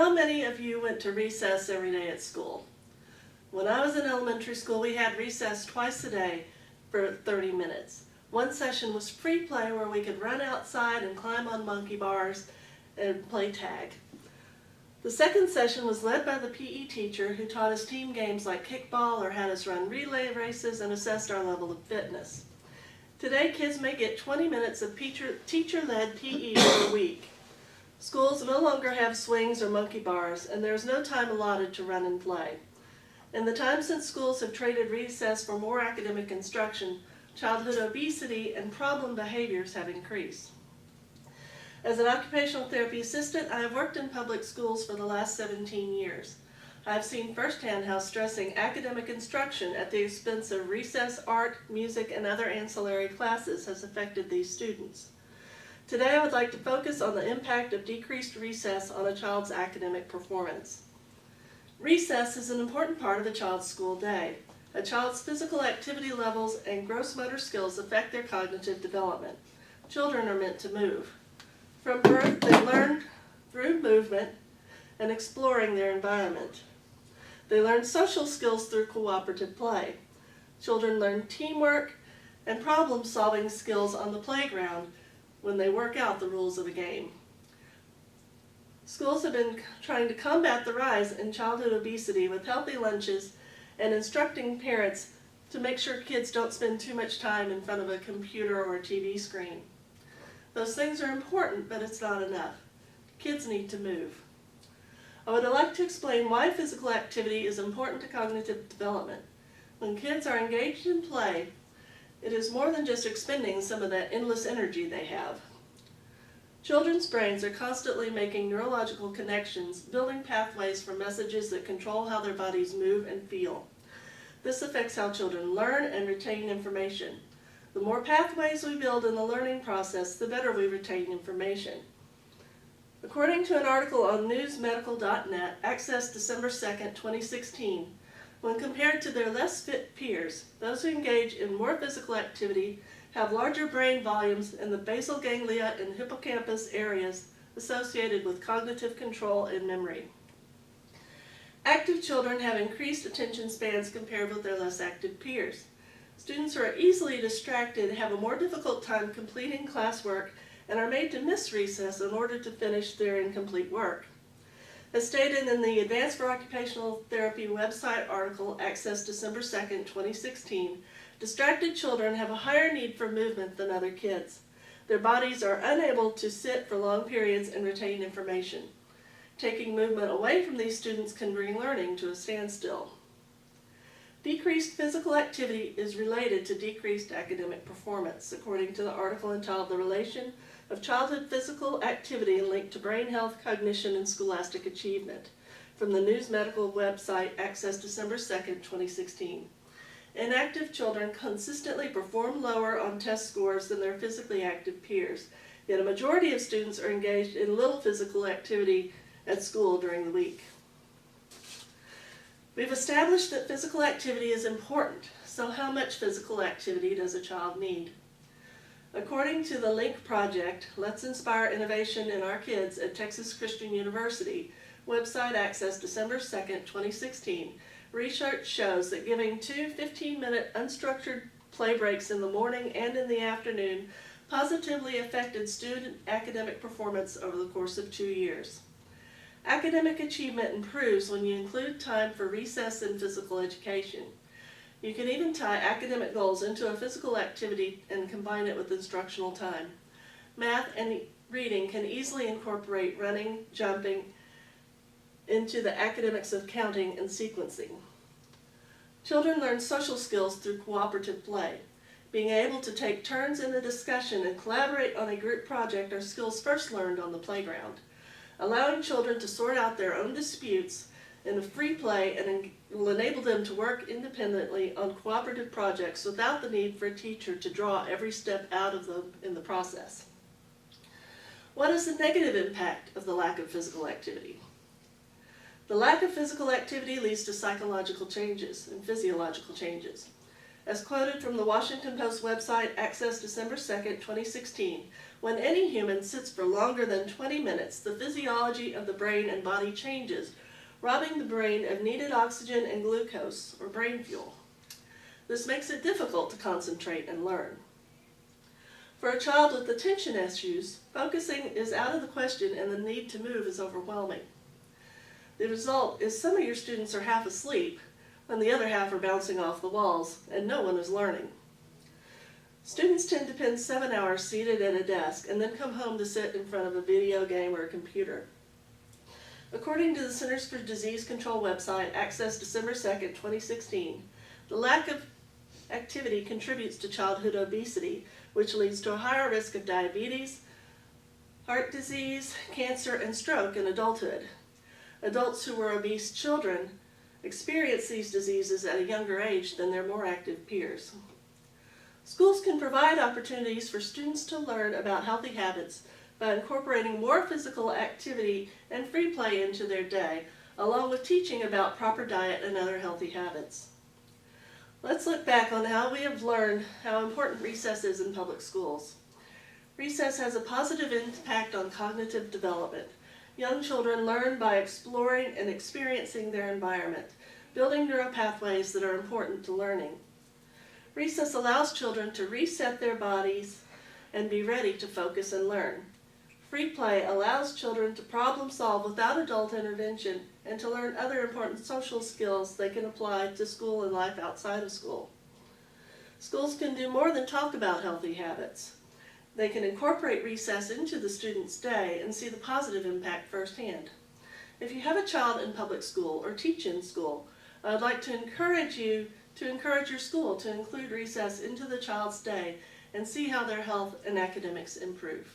How many of you went to recess every day at school? When I was in elementary school, we had recess twice a day for 30 minutes. One session was free play where we could run outside and climb on monkey bars and play tag. The second session was led by the PE teacher who taught us team games like kickball or had us run relay races and assessed our level of fitness. Today, kids may get 20 minutes of teacher-led PE per week. Schools no longer have swings or monkey bars, and there is no time allotted to run and play. In the time since schools have traded recess for more academic instruction, childhood obesity and problem behaviors have increased. As an occupational therapy assistant, I have worked in public schools for the last 17 years. I have seen firsthand how stressing academic instruction at the expense of recess, art, music, and other ancillary classes has affected these students. Today I would like to focus on the impact of decreased recess on a child's academic performance. Recess is an important part of a child's school day. A child's physical activity levels and gross motor skills affect their cognitive development. Children are meant to move. From birth, they learn through movement and exploring their environment. They learn social skills through cooperative play. Children learn teamwork and problem-solving skills on the playground when they work out the rules of a game. Schools have been trying to combat the rise in childhood obesity with healthy lunches and instructing parents to make sure kids don't spend too much time in front of a computer or a TV screen. Those things are important, but it's not enough. Kids need to move. I would like to explain why physical activity is important to cognitive development. When kids are engaged in play, it is more than just expending some of that endless energy they have. Children's brains are constantly making neurological connections, building pathways for messages that control how their bodies move and feel. This affects how children learn and retain information. The more pathways we build in the learning process, the better we retain information. According to an article on newsmedical.net, accessed December 2nd, 2016, when compared to their less fit peers, those who engage in more physical activity have larger brain volumes in the basal ganglia and hippocampus areas associated with cognitive control and memory. Active children have increased attention spans compared with their less active peers. Students who are easily distracted have a more difficult time completing classwork and are made to miss recess in order to finish their incomplete work. As stated in the Advanced for Occupational Therapy website article accessed December 2nd, 2016, distracted children have a higher need for movement than other kids. Their bodies are unable to sit for long periods and retain information. Taking movement away from these students can bring learning to a standstill. Decreased physical activity is related to decreased academic performance, according to the article entitled "The Relation of Childhood Physical Activity Linked to Brain Health, Cognition, and Scholastic Achievement," from the News Medical website accessed December 2nd, 2016. Inactive children consistently perform lower on test scores than their physically active peers, yet a majority of students are engaged in little physical activity at school during the week. We've established that physical activity is important, so how much physical activity does a child need? According to the LINK project, Let's Inspire Innovation in Our Kids at Texas Christian University, website accessed December 2nd, 2016, research shows that giving 2 15-minute unstructured play breaks in the morning and in the afternoon positively affected student academic performance over the course of 2 years. Academic achievement improves when you include time for recess and physical education. You can even tie academic goals into a physical activity and combine it with instructional time. Math and reading can easily incorporate running, jumping into the academics of counting and sequencing. Children learn social skills through cooperative play. Being able to take turns in a discussion and collaborate on a group project are skills first learned on the playground. Allowing children to sort out their own disputes in a free play and will enable them to work independently on cooperative projects without the need for a teacher to draw every step out of them in the process. What is the negative impact of the lack of physical activity? The lack of physical activity leads to psychological changes and physiological changes. As quoted from the Washington Post website, Access December 2nd, 2016, when any human sits for longer than 20 minutes, the physiology of the brain and body changes, robbing the brain of needed oxygen and glucose, or brain fuel. This makes it difficult to concentrate and learn. For a child with attention issues, focusing is out of the question and the need to move is overwhelming. The result is some of your students are half asleep when the other half are bouncing off the walls and no one is learning. Students tend to spend 7 hours seated at a desk and then come home to sit in front of a video game or a computer. According to the Centers for Disease Control website, Access December 2nd, 2016, the lack of activity contributes to childhood obesity, which leads to a higher risk of diabetes, heart disease, cancer, and stroke in adulthood. Adults who were obese children experience these diseases at a younger age than their more active peers. Schools can provide opportunities for students to learn about healthy habits by incorporating more physical activity and free play into their day, along with teaching about proper diet and other healthy habits. Let's look back on how we have learned how important recess is in public schools. Recess has a positive impact on cognitive development. Young children learn by exploring and experiencing their environment, building neural pathways that are important to learning. Recess allows children to reset their bodies and be ready to focus and learn. Free play allows children to problem solve without adult intervention and to learn other important social skills they can apply to school and life outside of school. Schools can do more than talk about healthy habits. They can incorporate recess into the student's day and see the positive impact firsthand. If you have a child in public school or teach in school, I'd like to encourage you to encourage your school to include recess into the child's day and see how their health and academics improve.